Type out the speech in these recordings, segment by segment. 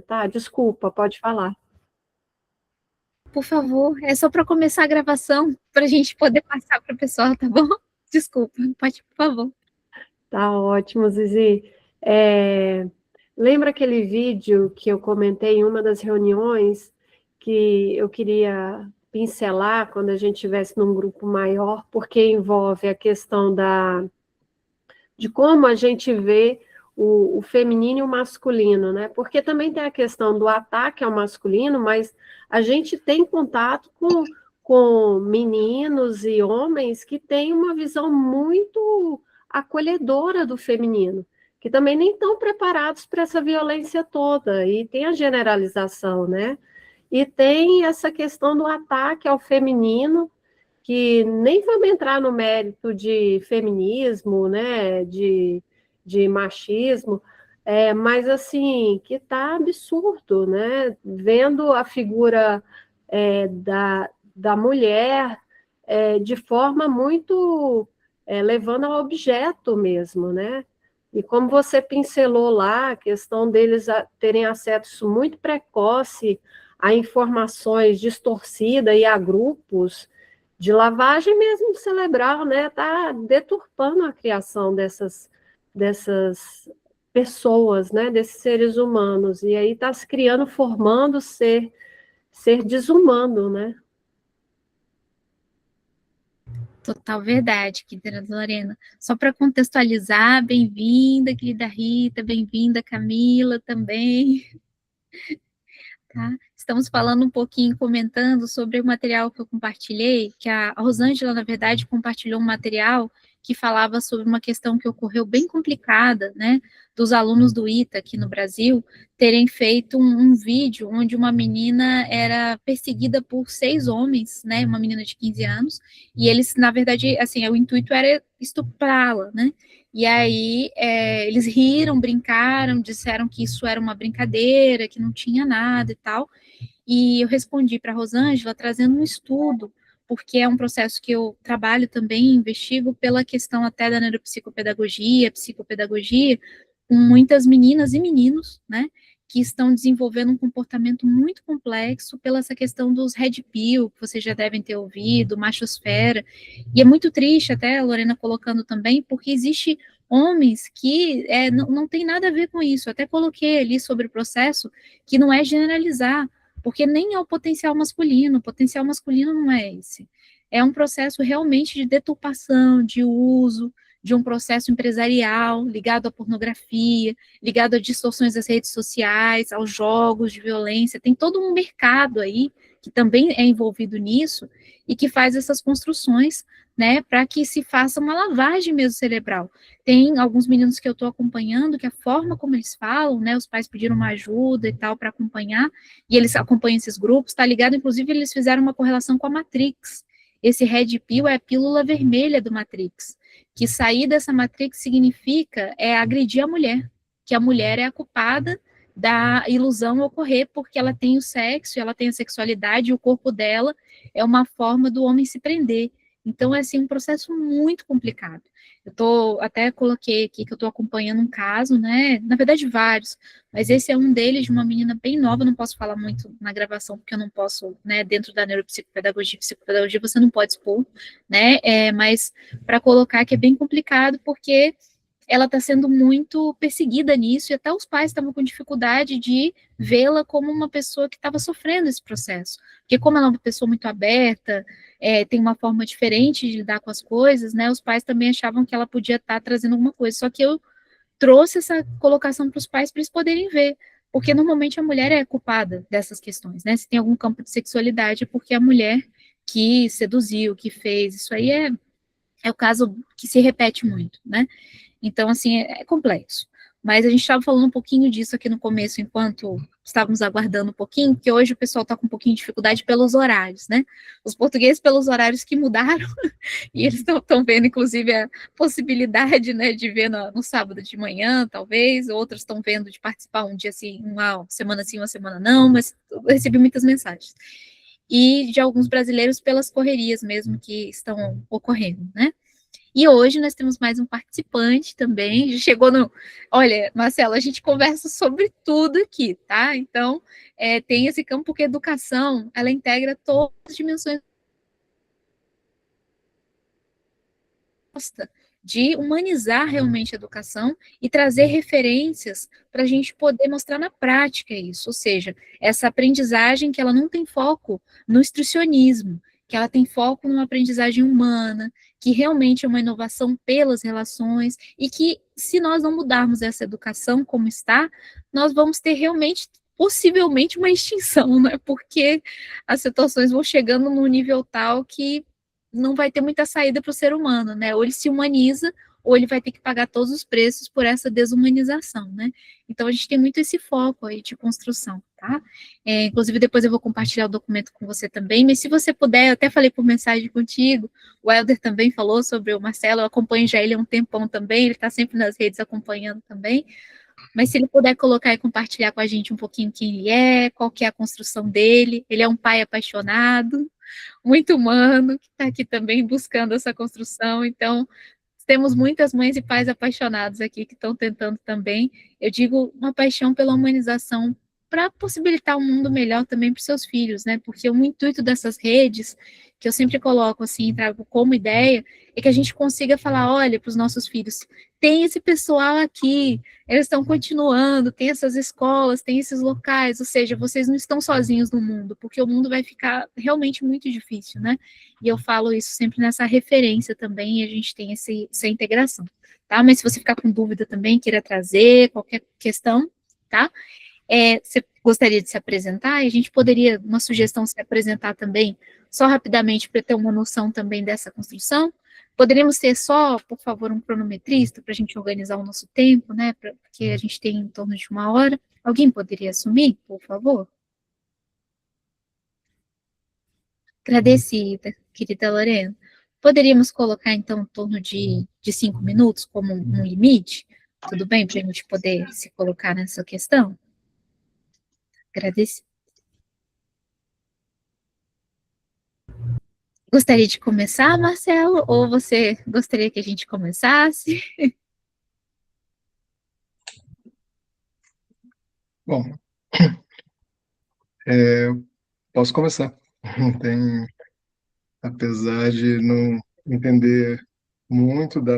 Tá? Desculpa, pode falar. Por favor, é só para começar a gravação, para a gente poder passar para o pessoal, tá bom? Desculpa, pode, por favor. Tá ótimo, Zizi. Lembra aquele vídeo que eu comentei em uma das reuniões que eu queria pincelar quando a gente estivesse num grupo maior, porque envolve a questão de como a gente vê o feminino e o masculino, né? Porque também tem a questão do ataque ao masculino, mas a gente tem contato com meninos e homens que têm uma visão muito acolhedora do feminino, que também nem estão preparados para essa violência toda, e tem a generalização, né? E tem essa questão do ataque ao feminino, que nem vamos entrar no mérito de feminismo, né, de machismo, mas assim, que está absurdo, né? Vendo a figura da mulher de forma muito levando ao objeto mesmo, né? E como você pincelou lá, a questão deles terem acesso muito precoce a informações distorcidas e a grupos de lavagem mesmo cerebral, né? Está deturpando a criação dessas pessoas, né? Desses seres humanos. E aí está se criando, formando ser desumano, né? Total verdade, querida Lorena. Só para contextualizar, bem-vinda, querida Rita, bem-vinda, Camila, também. Tá? Estamos falando um pouquinho, comentando sobre o material que eu compartilhei, que a Rosângela, na verdade, compartilhou um material que falava sobre uma questão que ocorreu bem complicada, né, dos alunos do ITA aqui no Brasil, terem feito um vídeo onde uma menina era perseguida por 6 homens, né, uma menina de 15 anos, e eles, na verdade, assim, o intuito era estuprá-la, né, e aí eles riram, brincaram, disseram que isso era uma brincadeira, que não tinha nada e tal. E eu respondi para a Rosângela trazendo um estudo, porque é um processo que eu trabalho também, investigo pela questão até da neuropsicopedagogia, psicopedagogia, com muitas meninas e meninos, né, que estão desenvolvendo um comportamento muito complexo pela essa questão dos red pill, que vocês já devem ter ouvido, machosfera, e é muito triste, até a Lorena colocando também, porque existe homens que não tem nada a ver com isso, até coloquei ali sobre o processo, que não é generalizar, porque nem é o potencial masculino não é esse. É um processo realmente de deturpação, de uso, de um processo empresarial ligado à pornografia, ligado a distorções das redes sociais, aos jogos de violência. Tem todo um mercado aí que também é envolvido nisso e que faz essas construções, né, para que se faça uma lavagem mesmo cerebral. Tem alguns meninos que eu estou acompanhando que a forma como eles falam, né, os pais pediram uma ajuda e tal para acompanhar, e eles acompanham esses grupos, está ligado? Inclusive, eles fizeram uma correlação com a Matrix. Esse Red Pill é a pílula vermelha do Matrix, que sair dessa Matrix significa agredir a mulher, que a mulher é a culpada da ilusão ocorrer porque ela tem o sexo, ela tem a sexualidade, e o corpo dela é uma forma do homem se prender. Então, é assim, um processo muito complicado. Até coloquei aqui que eu estou acompanhando um caso, né? Na verdade, vários, mas esse é um deles, de uma menina bem nova, não posso falar muito na gravação, porque eu não posso, né, dentro da neuropsicopedagogia e psicopedagogia, você não pode expor, né, mas para colocar que é bem complicado, porque ela está sendo muito perseguida nisso, e até os pais estavam com dificuldade de vê-la como uma pessoa que estava sofrendo esse processo, porque como ela é uma pessoa muito aberta, tem uma forma diferente de lidar com as coisas, né, os pais também achavam que ela podia estar trazendo alguma coisa, só que eu trouxe essa colocação para os pais para eles poderem ver, porque normalmente a mulher é culpada dessas questões, né, se tem algum campo de sexualidade, é porque a mulher que seduziu, que fez, isso aí é o caso que se repete muito, né, então, assim, é complexo. Mas a gente estava falando um pouquinho disso aqui no começo, enquanto estávamos aguardando um pouquinho, porque hoje o pessoal está com um pouquinho de dificuldade pelos horários, né? Os portugueses pelos horários que mudaram, e eles estão vendo, inclusive, a possibilidade, né, de ver no sábado de manhã, talvez, outros estão vendo de participar um dia assim, uma semana sim, uma semana não, mas eu recebi muitas mensagens. E de alguns brasileiros pelas correrias mesmo que estão ocorrendo, né? E hoje nós temos mais um participante também, já chegou no... Olha, Marcelo, a gente conversa sobre tudo aqui, tá? Então, tem esse campo, porque a educação, ela integra todas as dimensões de humanizar realmente a educação e trazer referências para a gente poder mostrar na prática isso, ou seja, essa aprendizagem que ela não tem foco no instrucionismo, que ela tem foco numa aprendizagem humana, que realmente é uma inovação pelas relações, e que se nós não mudarmos essa educação como está, nós vamos ter realmente, possivelmente, uma extinção, né? Porque as situações vão chegando num nível tal que não vai ter muita saída para o ser humano, né? Ou ele se humaniza, ou ele vai ter que pagar todos os preços por essa desumanização, né? Então a gente tem muito esse foco aí de construção, tá? Inclusive depois eu vou compartilhar o documento com você também, mas se você puder, eu até falei por mensagem contigo, o Helder também falou sobre o Marcelo, eu acompanho já ele há um tempão também, ele está sempre nas redes acompanhando também, mas se ele puder colocar e compartilhar com a gente um pouquinho quem ele é, qual que é a construção dele, ele é um pai apaixonado, muito humano, que está aqui também buscando essa construção. Então, temos muitas mães e pais apaixonados aqui que estão tentando também. Eu digo uma paixão pela humanização para possibilitar um mundo melhor também para os seus filhos, né? Porque o intuito dessas redes, que eu sempre coloco assim, trago como ideia, é que a gente consiga falar, olha, para os nossos filhos, tem esse pessoal aqui, eles estão continuando, tem essas escolas, tem esses locais, ou seja, vocês não estão sozinhos no mundo, porque o mundo vai ficar realmente muito difícil, né? E eu falo isso sempre nessa referência também, e a gente tem essa integração, tá? Mas se você ficar com dúvida também, queira trazer qualquer questão, tá? Você gostaria de se apresentar? E a gente poderia, uma sugestão, se apresentar também, só rapidamente, para ter uma noção também dessa construção. Poderíamos ter só, por favor, um cronometrista, para a gente organizar o nosso tempo, né? Porque a gente tem em torno de 1 hora. Alguém poderia assumir, por favor? Agradecida, querida Lorena. Poderíamos colocar, então, em torno de 5 minutos como um limite? Tudo bem para a gente poder se colocar nessa questão? Agradecida. Gostaria de começar, Marcelo, ou você gostaria que a gente começasse? Bom, posso começar. Tem, apesar de não entender muito da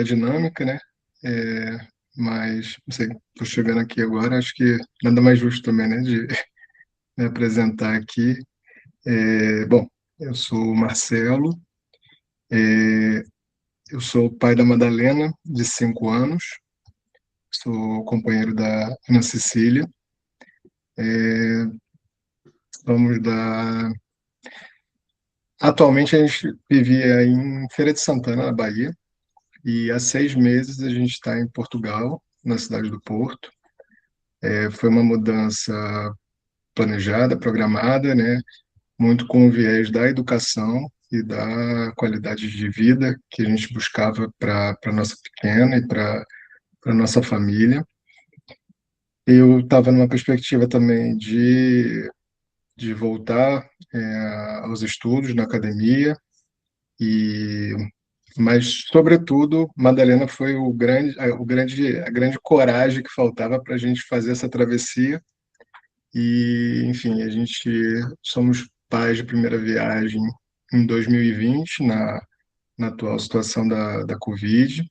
dinâmica, né? É, mas, não sei, estou chegando aqui agora, acho que nada mais justo também, né, de me apresentar aqui. Bom, eu sou o Marcelo, eu sou o pai da Madalena, de 5 anos, sou companheiro da Ana Cecília, somos da... Atualmente a gente vivia em Feira de Santana, na Bahia, e há 6 meses a gente está em Portugal, na cidade do Porto. Foi uma mudança planejada, programada, né? Muito com o viés da educação e da qualidade de vida que a gente buscava para a nossa pequena e para a nossa família. Eu estava numa perspectiva também de voltar aos estudos na academia, e mas, sobretudo, Madalena foi a grande coragem que faltava para a gente fazer essa travessia. E, enfim, a gente somos pais de primeira viagem em 2020, na atual situação da Covid.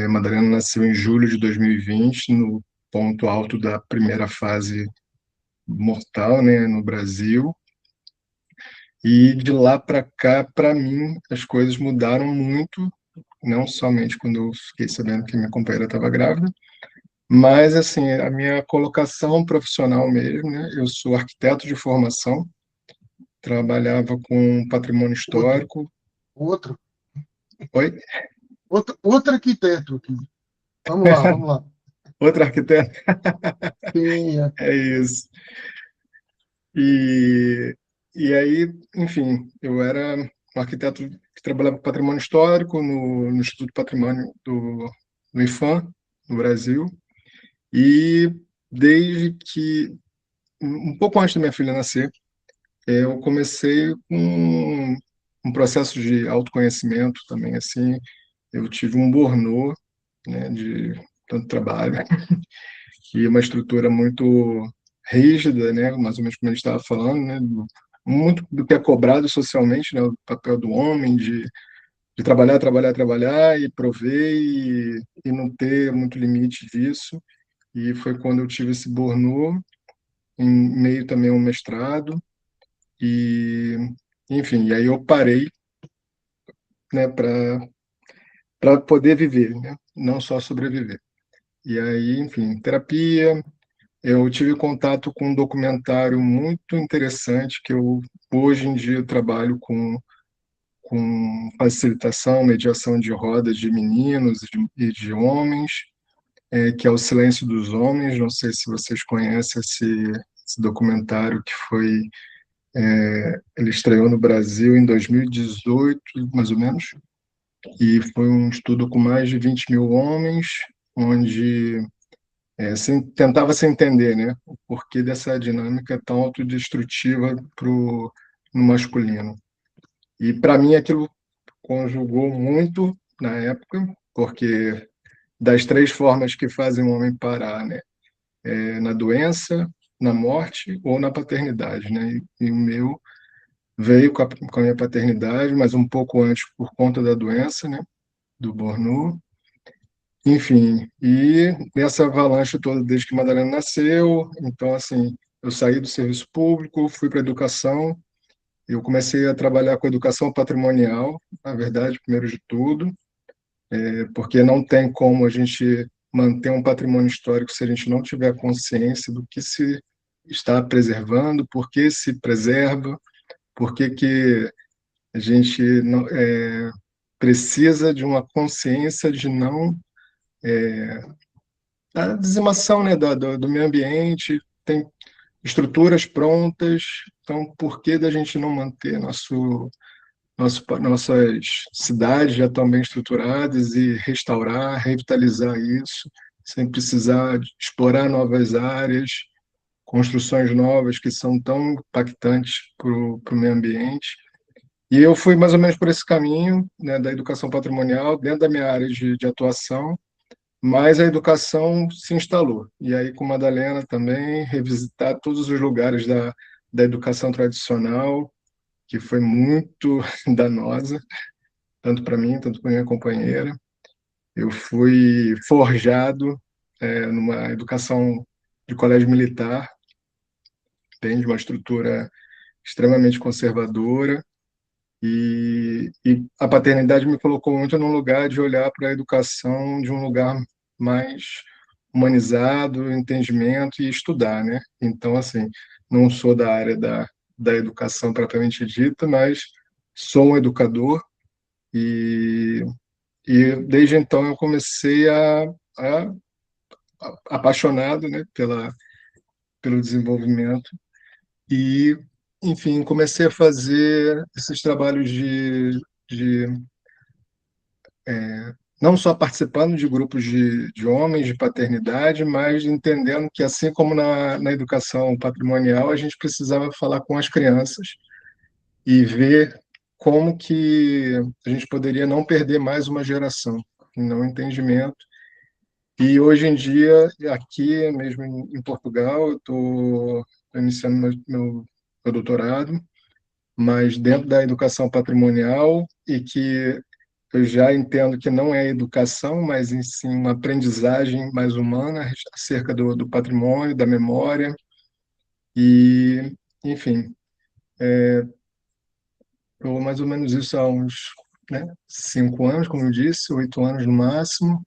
Madalena nasceu em julho de 2020, no ponto alto da primeira fase mortal, né, no Brasil. E de lá para cá, para mim, as coisas mudaram muito, não somente quando eu fiquei sabendo que minha companheira estava grávida, mas assim, a minha colocação profissional mesmo, né? Eu sou arquiteto de formação, trabalhava com patrimônio Outro, histórico. outro, Oi? outro arquiteto aqui. Vamos lá, vamos lá. Outro arquiteto? Sim, É isso. E, e aí, enfim, eu era um arquiteto que trabalhava com patrimônio histórico no Instituto de Patrimônio do IPHAN, no Brasil. E desde que, um pouco antes da minha filha nascer, eu comecei com um processo de autoconhecimento também, assim, eu tive um burnout, né, de tanto trabalho, e uma estrutura muito rígida, né, mais ou menos como a gente estava falando, né, muito do que é cobrado socialmente, né, o papel do homem de trabalhar, trabalhar, trabalhar e prover e não ter muito limite disso. E foi quando eu tive esse burnout, em meio também a um mestrado, e, enfim, e aí eu parei, né, para poder viver, né, não só sobreviver. E aí, enfim, terapia. Eu tive contato com um documentário muito interessante que eu hoje em dia trabalho com facilitação, mediação de rodas de meninos e de homens, que é O Silêncio dos Homens. Não sei se vocês conhecem esse documentário que foi, ele estreou no Brasil em 2018, mais ou menos, e foi um estudo com mais de 20 mil homens, onde tentava se entender, né, o porquê dessa dinâmica tão autodestrutiva no masculino. E para mim aquilo conjugou muito na época, porque das três formas que fazem o homem parar, né, na doença, na morte ou na paternidade, né, e o meu veio com a minha paternidade, mas um pouco antes por conta da doença, né, do burnout. Enfim, e nessa avalanche toda desde que Madalena nasceu, então, assim, eu saí do serviço público, fui para a educação, eu comecei a trabalhar com educação patrimonial, na verdade, primeiro de tudo, porque não tem como a gente manter um patrimônio histórico se a gente não tiver consciência do que se está preservando, por que se preserva, por que a gente não, precisa de uma consciência de não a dizimação, né, do meio ambiente, tem estruturas prontas, então por que da gente não manter nossas cidades já tão bem estruturadas e restaurar, revitalizar isso, sem precisar de explorar novas áreas, construções novas que são tão impactantes para o meio ambiente. E eu fui mais ou menos por esse caminho, né, da educação patrimonial, dentro da minha área de atuação, mas a educação se instalou. E aí, com Madalena também, revisitar todos os lugares da educação tradicional, que foi muito danosa, tanto para mim, tanto para minha companheira. Eu fui forjado numa educação de colégio militar, tem de uma estrutura extremamente conservadora, e a paternidade me colocou muito num lugar de olhar para a educação de um lugar mais humanizado, entendimento e estudar, né? Então, assim, não sou da área da educação propriamente dita, mas sou um educador e, e desde então eu comecei a apaixonado, né, pelo desenvolvimento e, enfim, comecei a fazer esses trabalhos de não só participando de grupos de homens de paternidade, mas entendendo que, assim como na educação patrimonial, a gente precisava falar com as crianças e ver como que a gente poderia não perder mais uma geração, no entendimento. E hoje em dia, aqui mesmo em Portugal, eu estou iniciando meu doutorado, mas dentro da educação patrimonial, e que eu já entendo que não é educação, mas em sim uma aprendizagem mais humana acerca do patrimônio, da memória, e, enfim, eu mais ou menos isso há uns, né, 5 anos, como eu disse, 8 anos no máximo.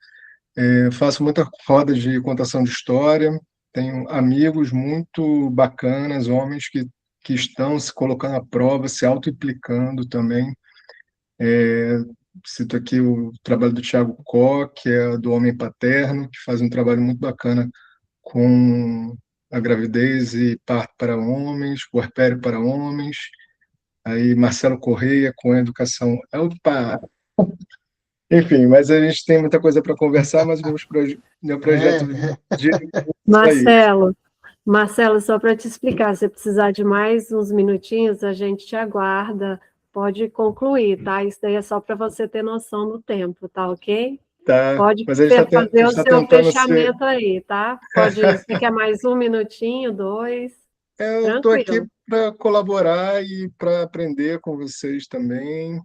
Faço muita roda de contação de história, tenho amigos muito bacanas, homens que estão se colocando à prova, se auto-implicando também. Cito aqui o trabalho do Tiago Có, que é do Homem Paterno, que faz um trabalho muito bacana com a gravidez e parto para homens, puerpério para homens. Aí Marcelo Correia com a educação. Opa! Enfim, mas a gente tem muita coisa para conversar, mas meu projeto de isso aí. Marcelo, só para te explicar, se precisar de mais uns minutinhos, a gente te aguarda pode concluir, tá? Isso daí é só para você ter noção do tempo, tá ok? Tá, Pode mas a gente fazer o está seu tentando ser. fechamento aí, tá? Pode, você quer mais 1 minutinho, 2? Eu estou aqui Tranquilo. para colaborar e para aprender com vocês também,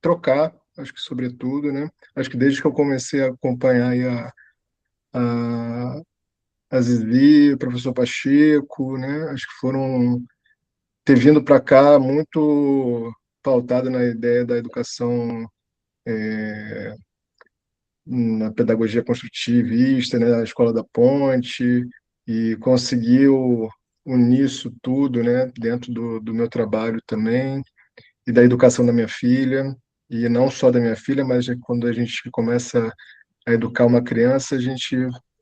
trocar, acho que sobretudo, né? Acho que desde que eu comecei a acompanhar aí a Zizi, o professor Pacheco, né? Acho que foram ter vindo para cá muito pautado na ideia da educação na pedagogia construtivista, né, a Escola da Ponte, e conseguiu unir isso tudo, né, dentro do meu trabalho também, e da educação da minha filha, e não só da minha filha, mas quando a gente começa a educar uma criança, a gente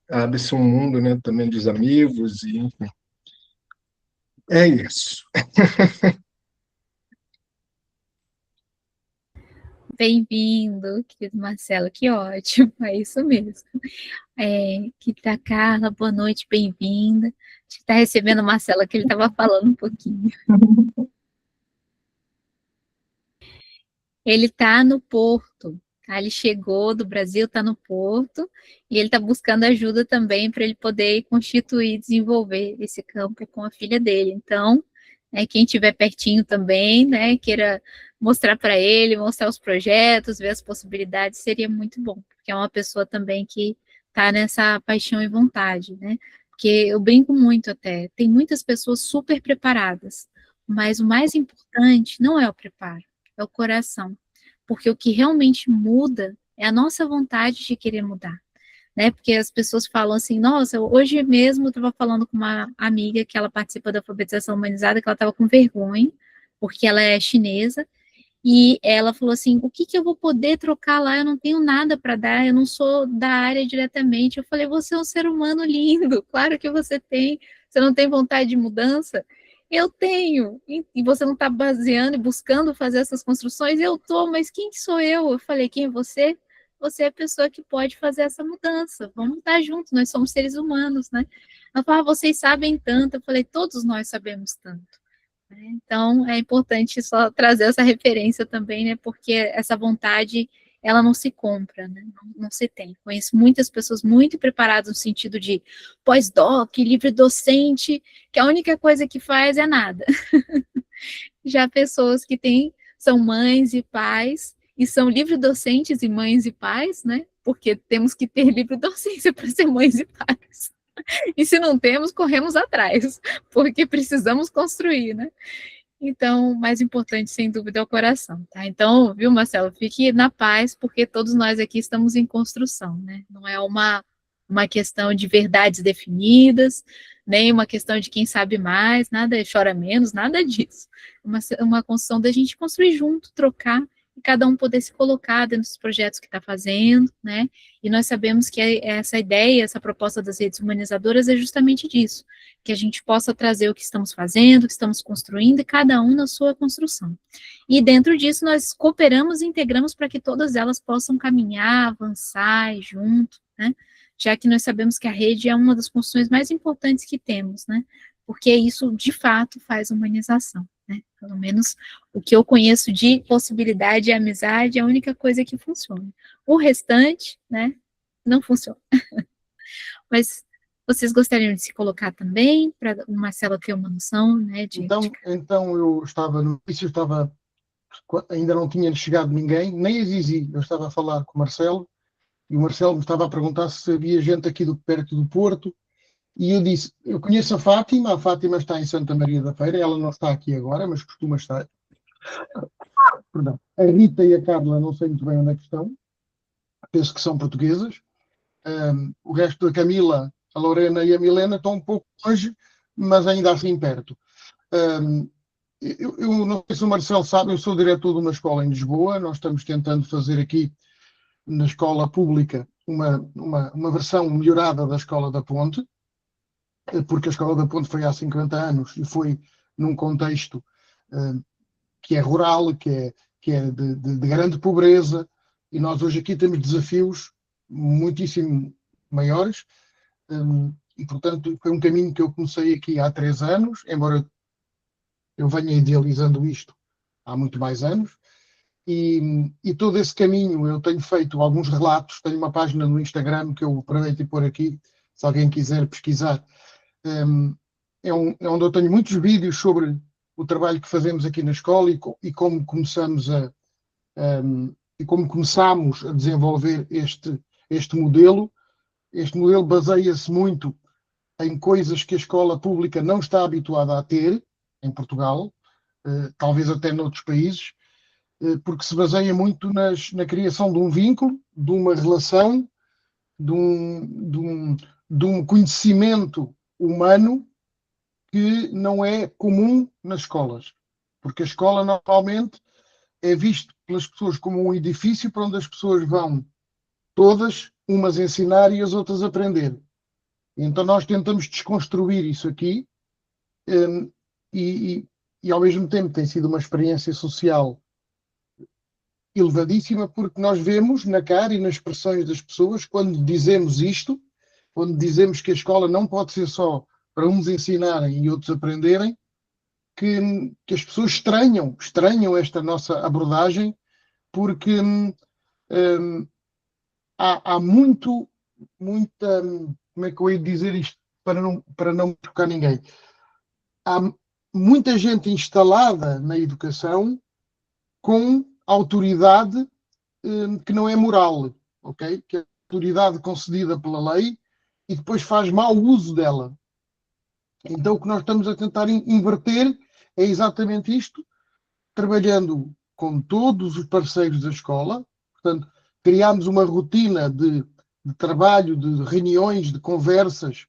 abre-se um mundo, né, também dos amigos, e enfim. É isso. Bem-vindo, querido Marcelo, que ótimo, é isso mesmo. Querida Carla, boa noite, bem-vinda. A gente está recebendo o Marcelo, que ele estava falando um pouquinho. Ele está no Porto, tá? Ele chegou do Brasil, está no Porto, e ele está buscando ajuda também para ele poder constituir e desenvolver esse campo com a filha dele. Então, quem estiver pertinho também, né, queira mostrar para ele, mostrar os projetos, ver as possibilidades, seria muito bom, porque é uma pessoa também que está nessa paixão e vontade, né? Porque eu brinco muito até, tem muitas pessoas super preparadas, mas o mais importante não é o preparo, é o coração. Porque o que realmente muda é a nossa vontade de querer mudar, né? Porque as pessoas falam assim, nossa, hoje mesmo eu estava falando com uma amiga que ela participa da alfabetização humanizada, que ela estava com vergonha, porque ela é chinesa, e ela falou assim, o que que eu vou poder trocar lá? Eu não tenho nada para dar, eu não sou da área diretamente. Eu falei, você é um ser humano lindo, claro que você tem. Você não tem vontade de mudança? Eu tenho. E você não está baseando e buscando fazer essas construções? Eu estou, mas quem que sou eu? Eu falei, quem é você? Você é a pessoa que pode fazer essa mudança. Vamos estar juntos, nós somos seres humanos, né? Ela falou, vocês sabem tanto. Eu falei, todos nós sabemos tanto. Então, é importante só trazer essa referência também, né? Porque essa vontade, ela não se compra, né? Não se tem. Conheço muitas pessoas muito preparadas no sentido de pós-doc, livre docente, que a única coisa que faz é nada. Já pessoas que são mães e pais, e são livre docentes e mães e pais, né? Porque temos que ter livre docência para ser mães e pais. E se não temos, corremos atrás, porque precisamos construir, né? Então, o mais importante, sem dúvida, é o coração, tá? Então, viu, Marcelo, fique na paz, porque todos nós aqui estamos em construção, né? Não é uma questão de verdades definidas, nem uma questão de quem sabe mais, nada chora menos, nada disso. Uma construção da gente construir junto, trocar, e cada um poder se colocar dentro dos projetos que está fazendo, né? E nós sabemos que essa ideia, essa proposta das redes humanizadoras é justamente disso, que a gente possa trazer o que estamos fazendo, o que estamos construindo, e cada um na sua construção. E dentro disso, nós cooperamos e integramos para que todas elas possam caminhar, avançar junto, né? Já que nós sabemos que a rede é uma das construções mais importantes que temos, né? Porque isso, de fato, faz humanização, né? Pelo menos o que eu conheço de possibilidade e amizade é a única coisa que funciona. O restante, né, não funciona. Mas vocês gostariam de se colocar também, para o Marcelo ter uma noção, né, Então eu estava no início, ainda não tinha chegado ninguém, nem a Zizi, eu estava a falar com o Marcelo, e o Marcelo me estava a perguntar se havia gente aqui perto do Porto, e eu disse, eu conheço a Fátima está em Santa Maria da Feira, ela não está aqui agora, mas costuma estar. Perdão. A Rita e a Carla, não sei muito bem onde é que estão, penso que são portuguesas. O resto da Camila, a Lorena e a Milena estão um pouco longe, mas ainda assim perto. Eu não sei se o Marcelo sabe, eu sou diretor de uma escola em Lisboa, nós estamos tentando fazer aqui na escola pública uma versão melhorada da Escola da Ponte, porque a Escola da Ponte foi há 50 anos e foi num contexto que é rural, que é de grande pobreza, e nós hoje aqui temos desafios muitíssimo maiores, e portanto foi um caminho que eu comecei aqui há 3 anos, embora eu venha idealizando isto há muito mais anos. E todo esse caminho eu tenho feito alguns relatos, tenho uma página no Instagram que eu aproveito e pôr aqui, se alguém quiser pesquisar. É onde eu tenho muitos vídeos sobre o trabalho que fazemos aqui na escola e como começámos a desenvolver este modelo. Este modelo baseia-se muito em coisas que a escola pública não está habituada a ter em Portugal, talvez até noutros países, porque se baseia muito na criação de um vínculo, de uma relação, de um conhecimento humano que não é comum nas escolas. Porque a escola normalmente é vista pelas pessoas como um edifício para onde as pessoas vão todas, umas ensinar e as outras aprender. Então nós tentamos desconstruir isso aqui e ao mesmo tempo tem sido uma experiência social elevadíssima, porque nós vemos na cara e nas expressões das pessoas quando dizemos isto, quando dizemos que a escola não pode ser só para uns ensinarem e outros aprenderem, que as pessoas estranham esta nossa abordagem, porque há muita, como é que eu ia dizer isto para não tocar ninguém? Há muita gente instalada na educação com autoridade que não é moral, ok? Que é autoridade concedida pela lei e depois faz mau uso dela. Então o que nós estamos a tentar inverter é exatamente isto, trabalhando com todos os parceiros da escola. Portanto, criámos uma rotina de trabalho, de reuniões, de conversas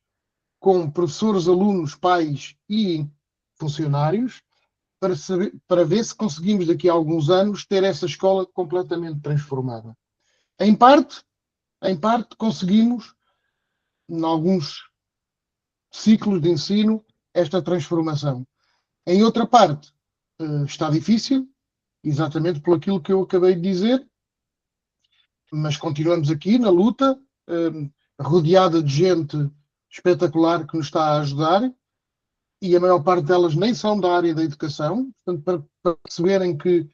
com professores, alunos, pais e funcionários, para ver se conseguimos daqui a alguns anos ter essa escola completamente transformada. Em parte conseguimos, em alguns ciclos de ensino, esta transformação. Em outra parte, está difícil, exatamente por aquilo que eu acabei de dizer, mas continuamos aqui na luta, rodeada de gente espetacular que nos está a ajudar, e a maior parte delas nem são da área da educação, portanto, para perceberem que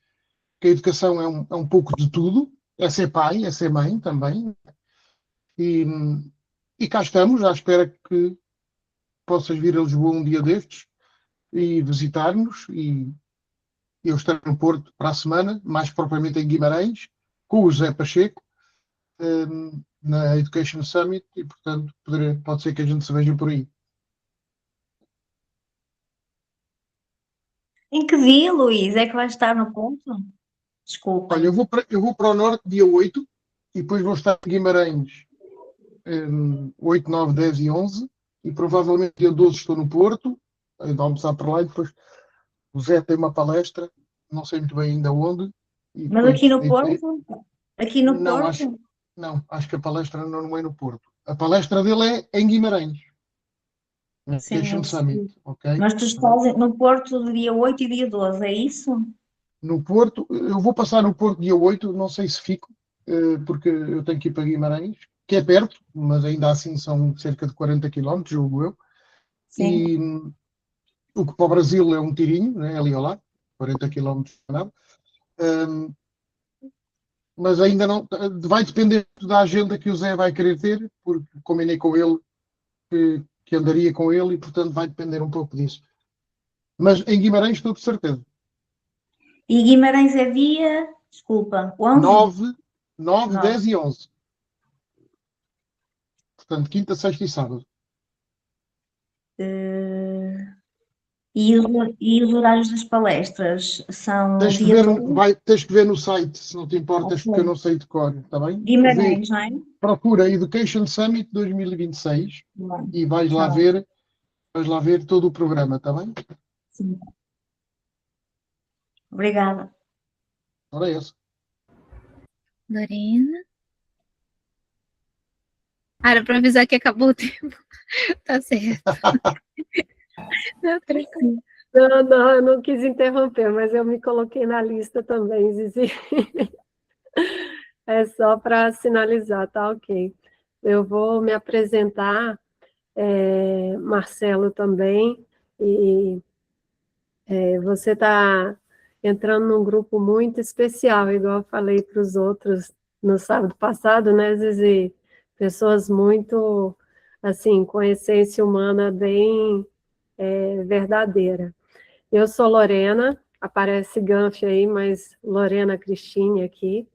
a educação é um pouco de tudo, é ser pai, é ser mãe também, e cá estamos, à espera que possas vir a Lisboa um dia destes e visitar-nos, e eu estarei no Porto para a semana, mais propriamente em Guimarães, com o José Pacheco, na Education Summit, e portanto pode ser que a gente se veja por aí. Em que dia, Luís, é que vai estar no Porto? Desculpa. Olha, eu vou para o Norte dia 8 e depois vou estar em Guimarães 8, 9, 10 e 11 e provavelmente dia 12 estou no Porto, ainda almoçar por lá e depois o Zé tem uma palestra, não sei muito bem ainda onde. E Mas depois, aqui no Porto? Aqui no não, Porto? acho que a palestra não é no Porto. A palestra dele é em Guimarães. Na Sim, Education Summit, ok? Mas tu estás no Porto do dia 8 e dia 12, é isso? No Porto, eu vou passar no Porto dia 8, não sei se fico, porque eu tenho que ir para Guimarães, que é perto, mas ainda assim são cerca de 40 km, julgo eu. Sim. E o que para o Brasil é um tirinho, né, ali ao lado, 40 km nada. Mas ainda não, vai depender da agenda que o Zé vai querer ter, porque combinei com ele que andaria com ele e, portanto, vai depender um pouco disso. Mas em Guimarães estou de certeza. E Guimarães é dia, desculpa, 11? 9, 10 e 11. Portanto, quinta, sexta e sábado. E os horários das palestras são o Tens que dia ver, todo? tens que ver no site, se não te importas, Ok. porque eu não sei de cor, está bem? Guimarães, não é? Procura Education Summit 2026 Bom, e vais lá tá bem. ver todo o programa, está bem? Sim. Obrigada. Ora é isso. Lorena. Era para avisar que acabou o tempo. Tá certo. Não, tranquilo. Não, eu não quis interromper, mas eu me coloquei na lista também, Zizi. É só para sinalizar, tá ok. Eu vou me apresentar, Marcelo também, e você está... entrando num grupo muito especial, igual eu falei para os outros no sábado passado, né, Zizi? Pessoas muito, assim, com essência humana bem verdadeira. Eu sou Lorena, aparece Ganf aí, mas Lorena Cristine aqui.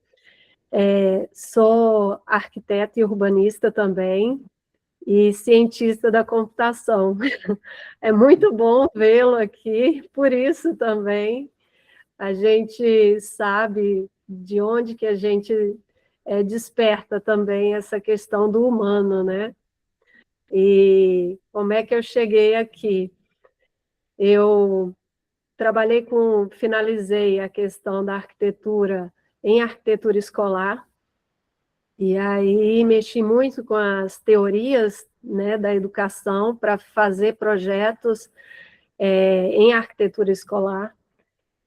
Sou arquiteta e urbanista também, e cientista da computação. É muito bom vê-lo aqui, por isso também a gente sabe de onde que a gente desperta também essa questão do humano, né? E como é que eu cheguei aqui? Eu finalizei a questão da arquitetura em arquitetura escolar, e aí mexi muito com as teorias, né, da educação para fazer projetos em arquitetura escolar.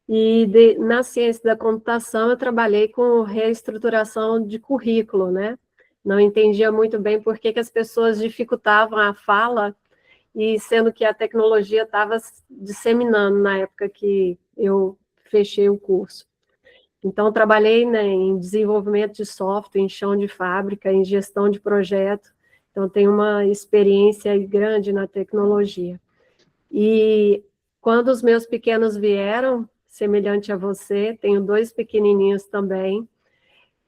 E na ciência da computação eu trabalhei com reestruturação de currículo, né? Não entendia muito bem por que as pessoas dificultavam a fala, e sendo que a tecnologia estava disseminando na época que eu fechei o curso. Então, trabalhei, né, em desenvolvimento de software, em chão de fábrica, em gestão de projeto. Então, tenho uma experiência grande na tecnologia. E quando os meus pequenos vieram, semelhante a você, tenho 2 pequenininhos também,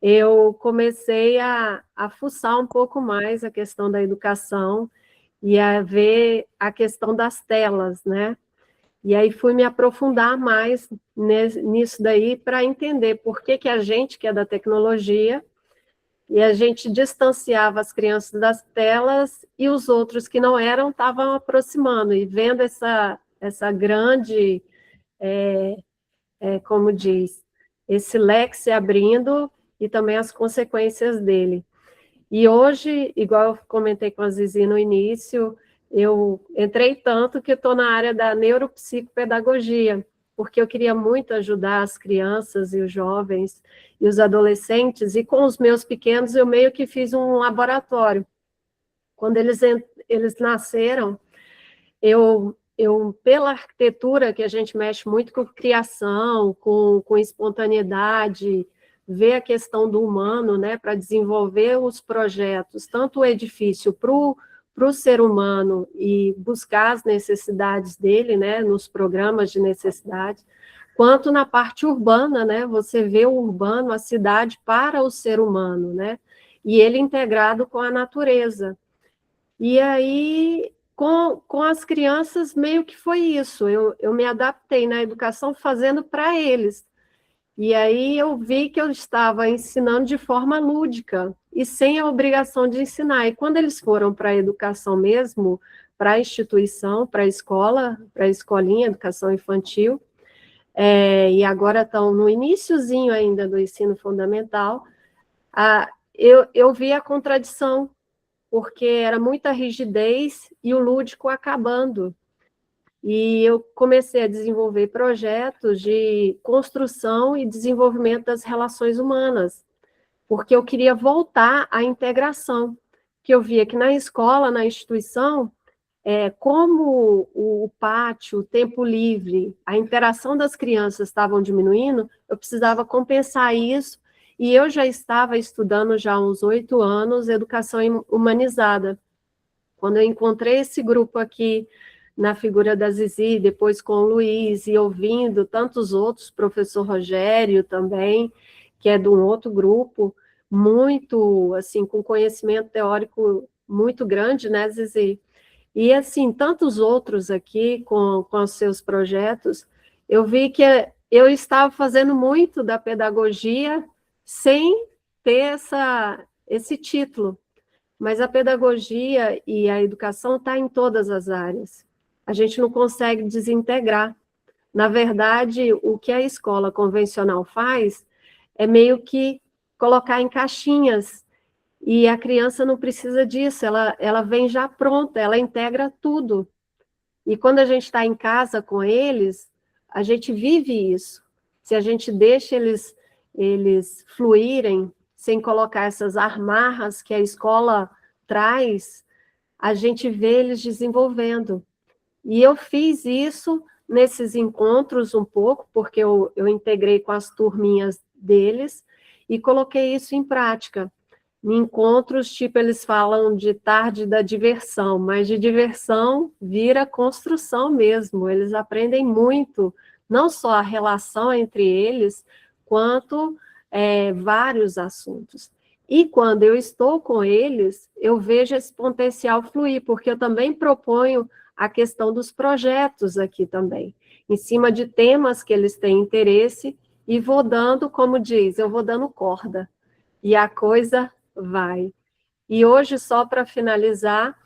eu comecei a fuçar um pouco mais a questão da educação e a ver a questão das telas, né? E aí fui me aprofundar mais nisso daí para entender por que a gente, que é da tecnologia, e a gente distanciava as crianças das telas e os outros que não eram estavam aproximando, e vendo essa grande, como diz, esse leque se abrindo e também as consequências dele. E hoje, igual eu comentei com a Zizi no início, eu entrei tanto que estou na área da neuropsicopedagogia, porque eu queria muito ajudar as crianças e os jovens e os adolescentes, e com os meus pequenos eu meio que fiz um laboratório. Quando eles nasceram, eu pela arquitetura, que a gente mexe muito com criação, com espontaneidade, ver a questão do humano, né, para desenvolver os projetos, tanto o edifício para o ser humano e buscar as necessidades dele, né, nos programas de necessidade, quanto na parte urbana, né, você vê o urbano, a cidade para o ser humano, né, e ele integrado com a natureza. E aí, com as crianças, meio que foi isso, eu me adaptei na educação fazendo para eles. E aí eu vi que eu estava ensinando de forma lúdica e sem a obrigação de ensinar. E quando eles foram para a educação mesmo, para a instituição, para a escola, para a escolinha, educação infantil, e agora estão no iniciozinho ainda do ensino fundamental, eu vi a contradição, porque era muita rigidez e o lúdico acabando. E eu comecei a desenvolver projetos de construção e desenvolvimento das relações humanas, porque eu queria voltar à integração, que eu via que na escola, na instituição, como o pátio, o tempo livre, a interação das crianças estavam diminuindo, eu precisava compensar isso, e eu já estava estudando já há uns 8 anos educação humanizada. Quando eu encontrei esse grupo aqui, na figura da Zizi, depois com o Luiz, e ouvindo tantos outros, professor Rogério também, que é de um outro grupo, muito, assim, com conhecimento teórico muito grande, né, Zizi? E, assim, tantos outros aqui, com os seus projetos, eu vi que eu estava fazendo muito da pedagogia sem ter esse título, mas a pedagogia e a educação está em todas as áreas. A gente não consegue desintegrar. Na verdade, o que a escola convencional faz é meio que colocar em caixinhas, e a criança não precisa disso, ela vem já pronta, ela integra tudo. E quando a gente está em casa com eles, a gente vive isso. Se a gente deixa eles fluírem, sem colocar essas amarras que a escola traz, a gente vê eles desenvolvendo. E eu fiz isso nesses encontros um pouco, porque eu integrei com as turminhas deles e coloquei isso em prática. Em encontros, tipo, eles falam de tarde da diversão, mas de diversão vira construção mesmo. Eles aprendem muito, não só a relação entre eles, quanto vários assuntos. E quando eu estou com eles, eu vejo esse potencial fluir, porque eu também proponho a questão dos projetos aqui também, em cima de temas que eles têm interesse, e vou dando, como diz, eu vou dando corda, e a coisa vai. E hoje, só para finalizar,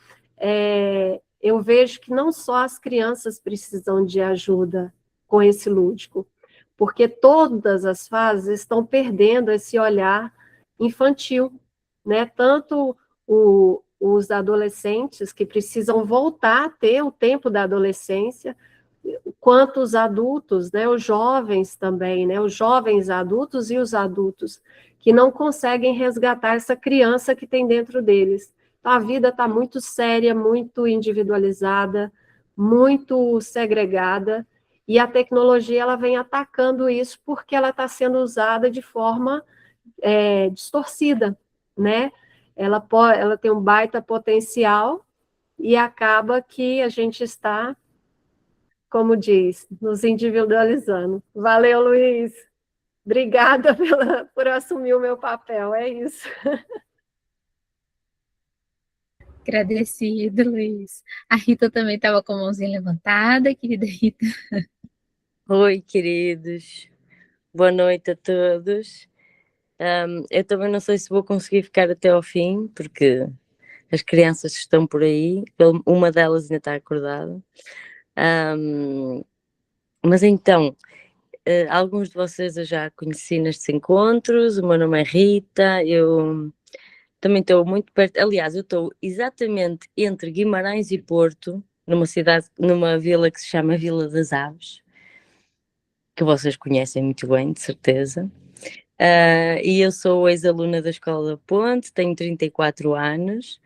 eu vejo que não só as crianças precisam de ajuda com esse lúdico, porque todas as fases estão perdendo esse olhar infantil, né? Tanto os adolescentes, que precisam voltar a ter o tempo da adolescência, quanto os adultos, né? Os jovens também, né? Os jovens adultos e os adultos, que não conseguem resgatar essa criança que tem dentro deles. Então, a vida está muito séria, muito individualizada, muito segregada, e a tecnologia ela vem atacando isso porque ela está sendo usada de forma distorcida, né? Ela tem um baita potencial e acaba que a gente está, como diz, nos individualizando. Valeu, Luiz. Obrigada por assumir o meu papel, é isso. Agradecido, Luiz. A Rita também estava com a mãozinha levantada, querida Rita. Oi, queridos. Boa noite a todos. Eu também não sei se vou conseguir ficar até ao fim, porque as crianças estão por aí, uma delas ainda está acordada. Mas então, alguns de vocês eu já conheci nestes encontros. O meu nome é Rita, eu também estou muito perto. Aliás, eu estou exatamente entre Guimarães e Porto, numa vila que se chama Vila das Aves, que vocês conhecem muito bem, de certeza. E eu sou ex-aluna da Escola da Ponte, tenho 34 anos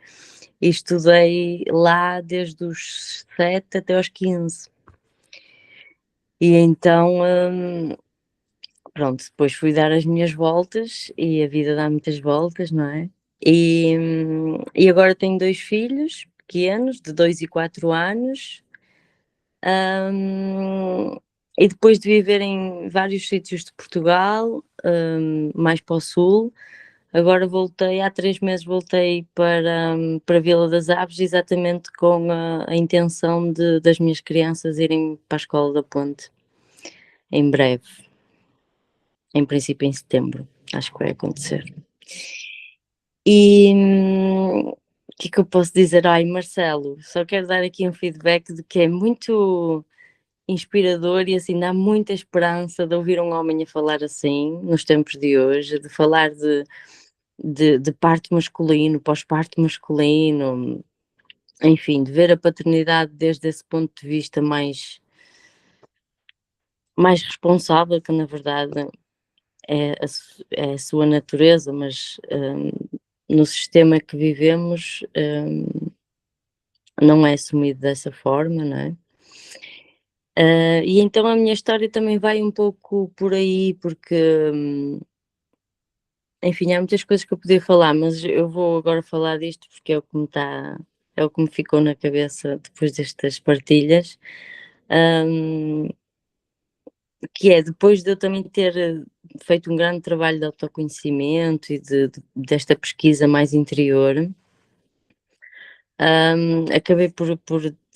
e estudei lá desde os 7 até aos 15. E então, pronto, depois fui dar as minhas voltas e a vida dá muitas voltas, não é? E agora tenho 2 filhos pequenos, de 2 e 4 anos. E depois de viver em vários sítios de Portugal, mais para o sul, agora voltei, há 3 meses voltei para Vila das Aves, exatamente com a intenção das minhas crianças irem para a Escola da Ponte, em breve, em princípio em setembro, acho que vai acontecer. E o que é que eu posso dizer? Ai, Marcelo, só quero dar aqui um feedback de que é muito inspirador e assim dá muita esperança de ouvir um homem a falar assim, nos tempos de hoje, de falar de parto masculino, pós-parto masculino, enfim, de ver a paternidade desde esse ponto de vista mais responsável, que na verdade é a sua natureza, mas no sistema que vivemos não é assumido dessa forma, não é? E então a minha história também vai um pouco por aí, porque enfim, há muitas coisas que eu podia falar, mas eu vou agora falar disto porque é o que me ficou na cabeça depois destas partilhas, que é depois de eu também ter feito um grande trabalho de autoconhecimento e desta pesquisa mais interior, acabei por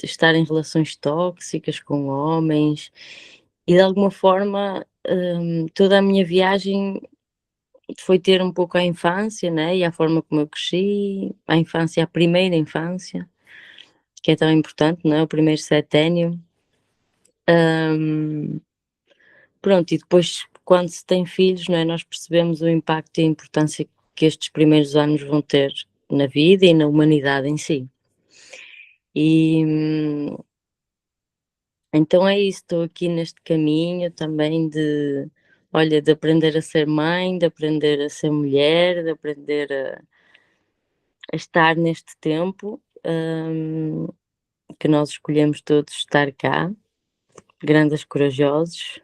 estar em relações tóxicas com homens e de alguma forma toda a minha viagem foi ter um pouco a infância, né, e a forma como eu cresci, a infância, a primeira infância, que é tão importante, não é, o primeiro seténio. Pronto, e depois quando se tem filhos, não é, nós percebemos o impacto e a importância que estes primeiros anos vão ter na vida e na humanidade em si. E então é isso, estou aqui neste caminho também olha, de aprender a ser mãe, de aprender a ser mulher, de aprender a estar neste tempo, que nós escolhemos todos estar cá. grandes corajosos.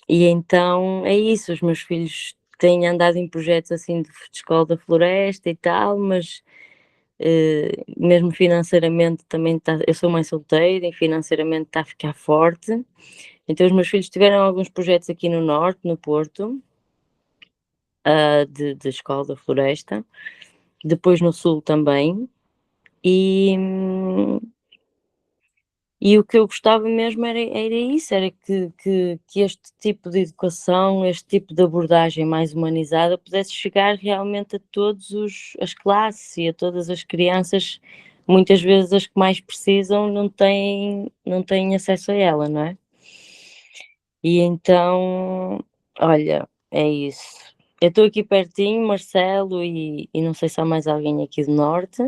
E então é isso, os meus filhos têm andado em projetos assim de escola da floresta e tal, mas mesmo financeiramente também eu sou mãe solteira e financeiramente está a ficar forte. Então os meus filhos tiveram alguns projetos aqui no norte, no Porto, de escola da floresta, depois no sul também, e o que eu gostava mesmo era isso, era que este tipo de educação, este tipo de abordagem mais humanizada pudesse chegar realmente a todas as classes e a todas as crianças, muitas vezes as que mais precisam não têm acesso a ela, não é? E então, olha, é isso. Eu estou aqui pertinho, Marcelo, e não sei se há mais alguém aqui do norte.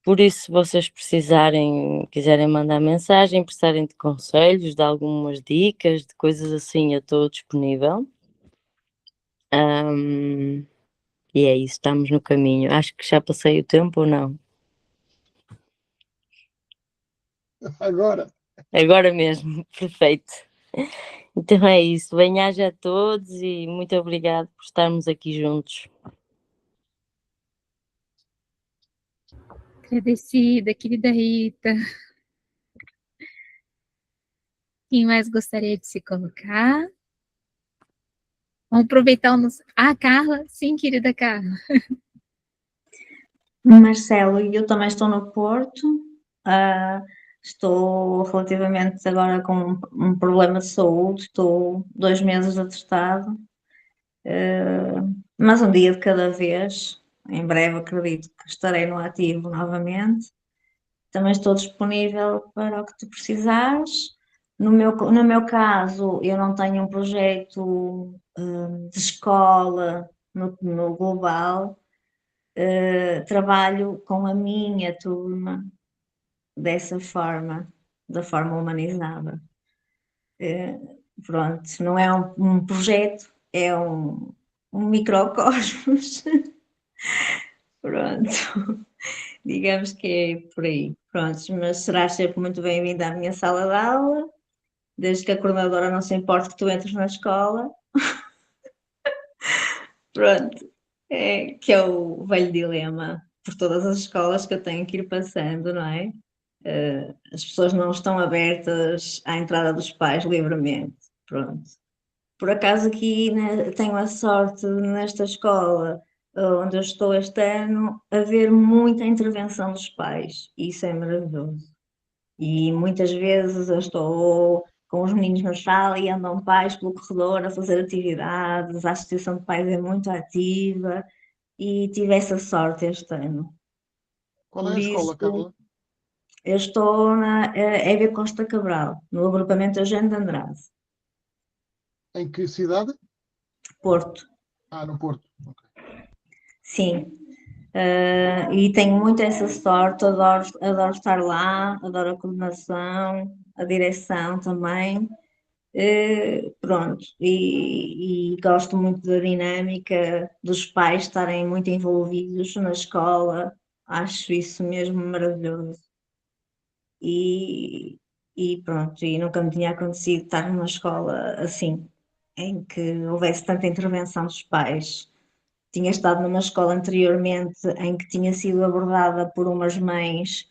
Por isso, se vocês quiserem mandar mensagem, precisarem de conselhos, de algumas dicas, de coisas assim, eu estou disponível. E é isso, estamos no caminho. Acho que já passei o tempo ou não? Agora. Agora mesmo, perfeito. Então é isso, bem-aja a todos e muito obrigado por estarmos aqui juntos. Agradecida, querida Rita. Quem mais gostaria de se colocar? Vamos aproveitar o nosso... Carla? Sim, querida Carla. Marcelo, eu também estou no Porto. Estou relativamente agora com um problema de saúde. Estou 2 meses atestado. Mas um dia de cada vez. Em breve acredito que estarei no ativo novamente. Também estou disponível para o que tu precisares. No meu caso, eu não tenho um projeto de escola no global. Trabalho com a minha turma dessa forma, da forma humanizada. Pronto, não é um projeto, é um microcosmos. Pronto, digamos que é por aí. Pronto, mas serás sempre muito bem-vinda à minha sala de aula, desde que a coordenadora não se importe que tu entres na escola. Pronto, que é o velho dilema por todas as escolas que eu tenho que ir passando, não é? As pessoas não estão abertas à entrada dos pais livremente. Pronto. Por acaso aqui, né, tenho a sorte nesta escola onde eu estou este ano, haver muita intervenção dos pais. E isso é maravilhoso. E muitas vezes eu estou com os meninos na sala e andam pais pelo corredor a fazer atividades, a associação de pais é muito ativa e tive essa sorte este ano. Qual é Por a escola, isso, Carla? eu estou na Hébia Costa Cabral, no agrupamento Eugênio de Andrade, Em que cidade? Porto. No Porto. Ok. Sim. E tenho muito essa sorte, adoro estar lá, adoro a coordenação, a direção também. Pronto, e gosto muito da dinâmica dos pais estarem muito envolvidos na escola, acho isso mesmo maravilhoso. E pronto, e nunca me tinha acontecido estar numa escola assim, em que houvesse tanta intervenção dos pais. Tinha estado numa escola anteriormente em que tinha sido abordada por umas mães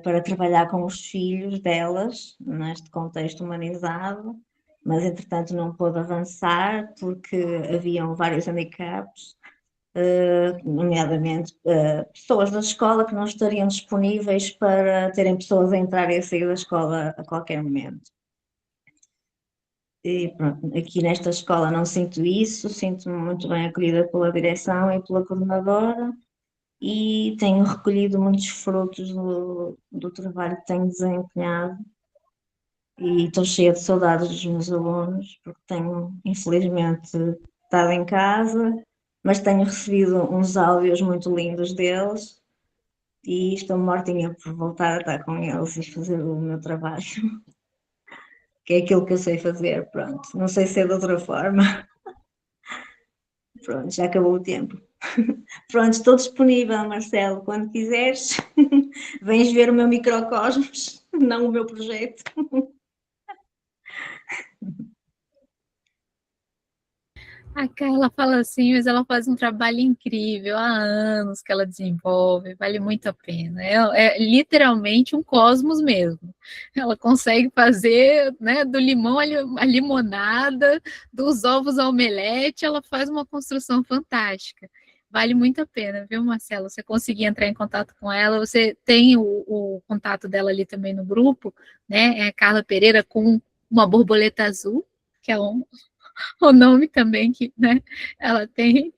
para trabalhar com os filhos delas, neste contexto humanizado, mas entretanto não pôde avançar porque haviam vários handicaps, nomeadamente pessoas da escola que não estariam disponíveis para terem pessoas a entrar e a sair da escola a qualquer momento. E pronto, aqui nesta escola não sinto isso, sinto-me muito bem acolhida pela direção e pela coordenadora e tenho recolhido muitos frutos do trabalho que tenho desempenhado e estou cheia de saudades dos meus alunos, porque tenho, infelizmente, estado em casa, mas tenho recebido uns áudios muito lindos deles e estou mortinha por voltar a estar com eles e fazer o meu trabalho, que é aquilo que eu sei fazer, pronto. Não sei se é de outra forma. Pronto, já acabou o tempo. Pronto, estou disponível, Marcelo, quando quiseres. Vens ver o meu microcosmos, não o meu projeto. A Carla fala assim, mas ela faz um trabalho incrível, há anos que ela desenvolve, vale muito a pena. É literalmente um cosmos mesmo. Ela consegue fazer, né, do limão a limonada, dos ovos ao omelete, ela faz uma construção fantástica. Vale muito a pena, viu, Marcelo? Você conseguir entrar em contato com ela, você tem o contato dela ali também no grupo, né? É a Carla Pereira com uma borboleta azul, que é o nome também que, né, ela tem.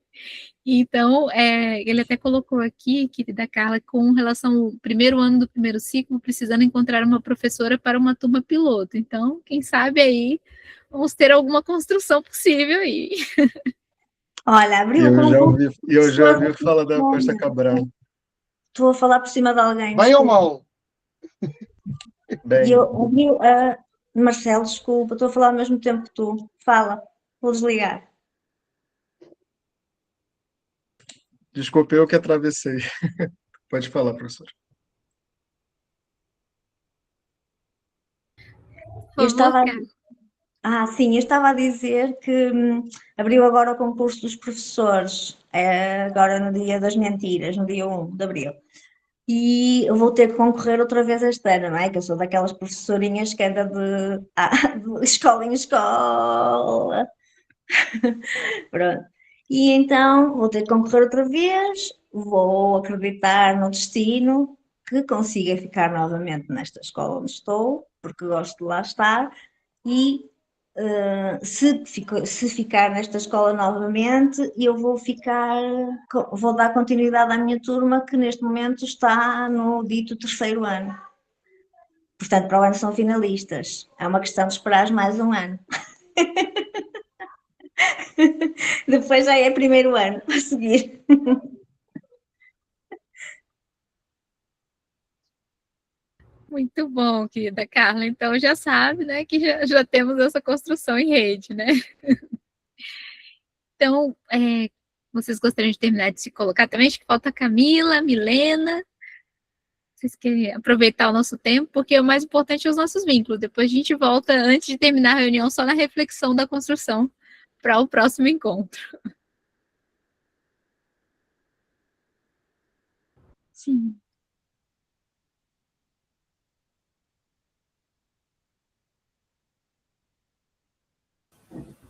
Então, ele até colocou aqui, querida Carla, com relação ao primeiro ano do primeiro ciclo, precisando encontrar uma professora para uma turma piloto. Então, quem sabe aí vamos ter alguma construção possível aí. Olha, abriu o concurso. Eu já ouvi falar da Costa Cabral. Estou a falar por cima de alguém. Bem ou mal? Bem, Abriu Marcelo, desculpa, estou a falar ao mesmo tempo que tu. Fala, vou desligar. desculpe, eu que atravessei. Pode falar, professor. Eu estava sim, eu estava a dizer que abriu agora o concurso dos professores, agora no dia das mentiras, no dia 1 de abril. E eu vou ter que concorrer outra vez este ano, não é? Que eu sou daquelas professorinhas que anda de escola em escola. Pronto. E então vou ter que concorrer outra vez, vou acreditar no destino que consiga ficar novamente nesta escola onde estou, porque gosto de lá estar, e se ficar nesta escola novamente, eu vou dar continuidade à minha turma, que neste momento está no dito terceiro ano. Portanto, para o ano são finalistas. É uma questão de esperar mais um ano. Depois já é primeiro ano a seguir. Muito bom, querida Carla. Então já sabe, né, que já temos essa construção em rede, né? Então, vocês gostariam de terminar de se colocar também? Acho que falta a Camila, a Milena. Vocês querem aproveitar o nosso tempo? Porque o mais importante é os nossos vínculos. Depois a gente volta, antes de terminar a reunião, só na reflexão da construção para o próximo encontro. Sim.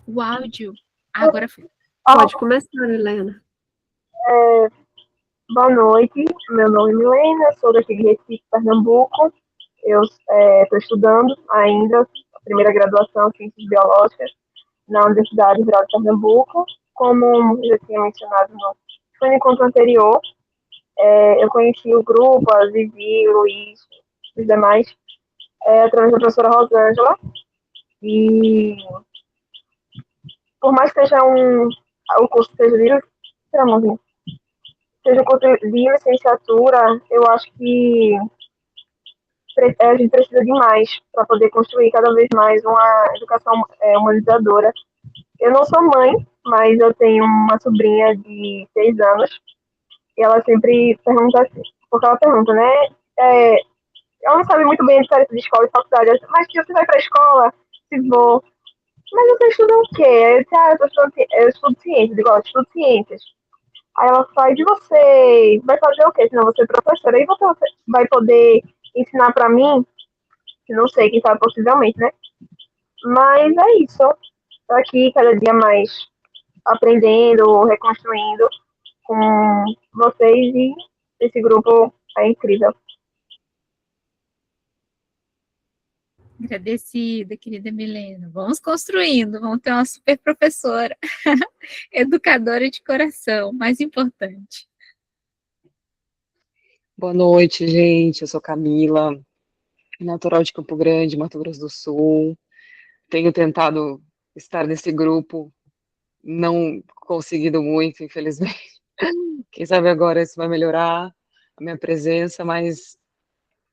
O áudio. Agora foi. Pode começar, Helena. Boa noite, meu nome é Milena, sou daqui de Recife, Pernambuco. Eu estou estudando ainda a primeira graduação em Ciências Biológicas na Universidade Federal de Pernambuco. Como eu já tinha mencionado no encontro anterior, eu conheci o grupo, a Vivi, o Luiz, os demais, através da professora Rosângela. E por mais que seja o curso seja seja o curso de licenciatura, eu acho que a gente precisa de mais para poder construir cada vez mais uma educação humanizadora. Eu não sou mãe, mas eu tenho uma sobrinha de 6 anos e ela sempre pergunta assim, porque ela pergunta, né? Ela não sabe muito bem a diferença de escola e faculdade, mas se você vai para a escola, se vou. Mas você estuda o quê? Eu disse, eu estudo ciências, igual, eu estudo ciências. Aí ela faz, e você vai fazer o quê? Senão você é professora, aí você vai poder ensinar para mim, que não sei, quem sabe possivelmente, né? Mas é isso. Tô aqui cada dia mais aprendendo, reconstruindo com vocês e esse grupo é incrível. Agradecida, querida Milena. Vamos construindo, vamos ter uma super professora, educadora de coração, mais importante. Boa noite, gente. Eu sou Camila, natural de Campo Grande, Mato Grosso do Sul. Tenho tentado estar nesse grupo, não conseguido muito, infelizmente. Quem sabe agora isso vai melhorar a minha presença, mas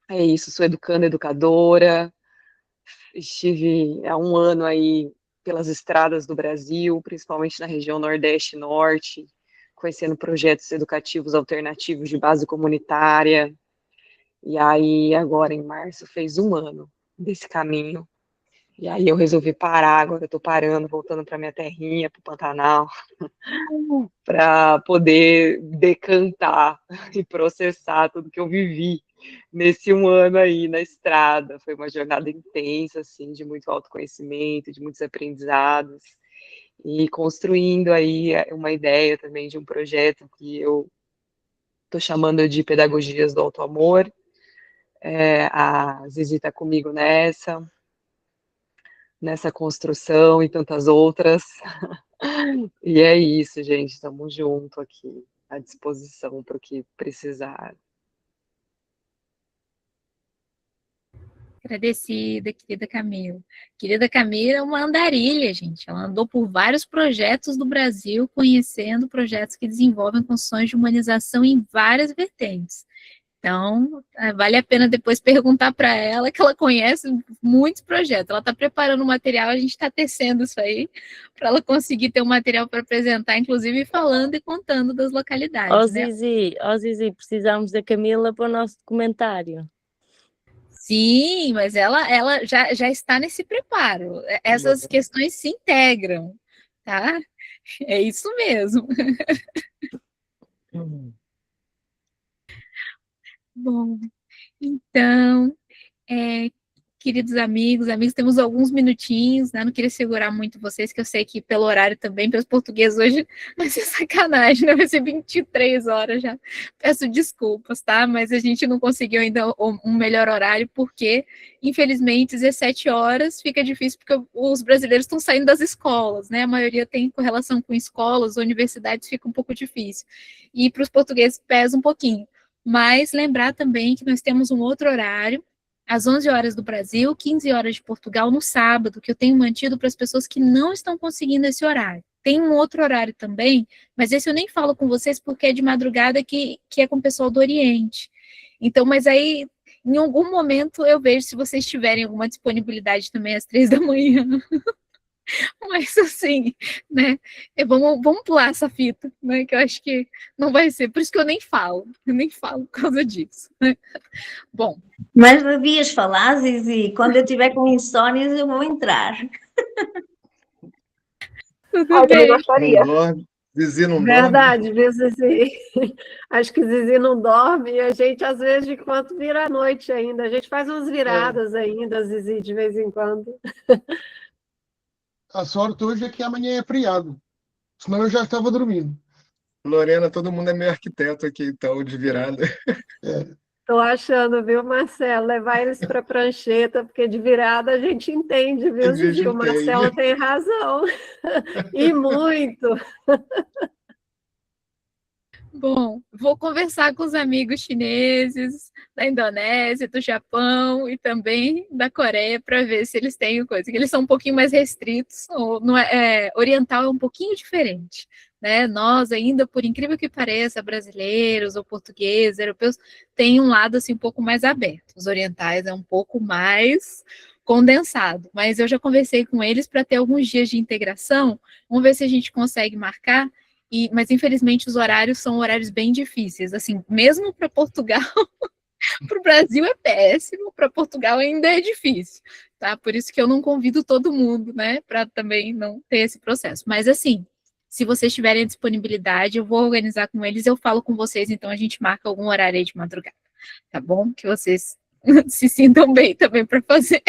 é isso. Sou educadora. Estive há um ano aí pelas estradas do Brasil, principalmente na região Nordeste e Norte, conhecendo projetos educativos alternativos de base comunitária. E aí, agora em março, fez 1 ano desse caminho. E aí eu resolvi parar, agora eu tô parando, voltando para minha terrinha, para o Pantanal, para poder decantar e processar tudo que eu vivi nesse 1 ano aí na estrada. Foi uma jornada intensa, assim, de muito autoconhecimento, de muitos aprendizados, e construindo aí uma ideia também de um projeto que eu tô chamando de Pedagogias do Autoamor. A Zizi está comigo nessa construção e tantas outras. E é isso, gente, estamos juntos aqui, à disposição para o que precisar. Agradecida, querida Camila. Querida Camila é uma andarilha, gente. Ela andou por vários projetos do Brasil, conhecendo projetos que desenvolvem construções de humanização em várias vertentes. Então, vale a pena depois perguntar para ela, que ela conhece muitos projetos. Ela está preparando o material, a gente está tecendo isso aí, para ela conseguir ter um material para apresentar, inclusive falando e contando das localidades. Zizi, precisamos da Camila para o nosso documentário. Sim, mas ela já está nesse preparo. Essas questões se integram, tá? É isso mesmo. Bom, então, queridos amigos, temos alguns minutinhos, né? Não queria segurar muito vocês, que eu sei que pelo horário também, pelos portugueses hoje, vai ser sacanagem, né? Vai ser 23 horas já. Peço desculpas, tá? Mas a gente não conseguiu ainda um melhor horário, porque, infelizmente, 17 horas fica difícil, porque os brasileiros estão saindo das escolas, né? A maioria tem correlação com escolas, universidades, fica um pouco difícil. E para os portugueses pesa um pouquinho. Mas lembrar também que nós temos um outro horário, às 11 horas do Brasil, 15 horas de Portugal, no sábado, que eu tenho mantido para as pessoas que não estão conseguindo esse horário. Tem um outro horário também, mas esse eu nem falo com vocês porque é de madrugada, que é com o pessoal do Oriente. Então, mas aí, em algum momento, eu vejo se vocês tiverem alguma disponibilidade também às 3 da manhã. Mas assim, né? Vamos pular essa fita, né? Que eu acho que não vai ser. Por isso que eu nem falo por causa disso, né? Bom. Mas devias falar, Zizi, quando eu tiver com insónias eu vou entrar. Eu também gostaria. Não dorme. Zizi não Verdade, dorme. viu, Zizi? Acho que Zizi não dorme e a gente, às vezes, de quanto vira a noite ainda. A gente faz umas viradas ainda, Zizi, de vez em quando. A sorte hoje é que amanhã é feriado, senão eu já estava dormindo. Lorena, todo mundo é meio arquiteto aqui, então, de virada. Estou achando, viu, Marcelo? Levar eles para a prancheta, porque de virada a gente entende, viu, A gente Zizi? O Marcelo entende. tem razão. E muito. Bom, vou conversar com os amigos chineses, da Indonésia, do Japão e também da Coreia para ver se eles têm coisa, que eles são um pouquinho mais restritos, oriental é um pouquinho diferente, né? Nós ainda, por incrível que pareça, brasileiros ou portugueses, europeus, tem um lado assim um pouco mais aberto. Os orientais é um pouco mais condensado, mas eu já conversei com eles para ter alguns dias de integração. Vamos ver se a gente consegue marcar. Mas infelizmente os horários são horários bem difíceis, assim, mesmo para Portugal, para o Brasil é péssimo, para Portugal ainda é difícil, tá? Por isso que eu não convido todo mundo, né, para também não ter esse processo. Mas assim, se vocês tiverem disponibilidade, eu vou organizar com eles, eu falo com vocês, então a gente marca algum horário aí de madrugada, tá bom? Que vocês se sintam bem também para fazer.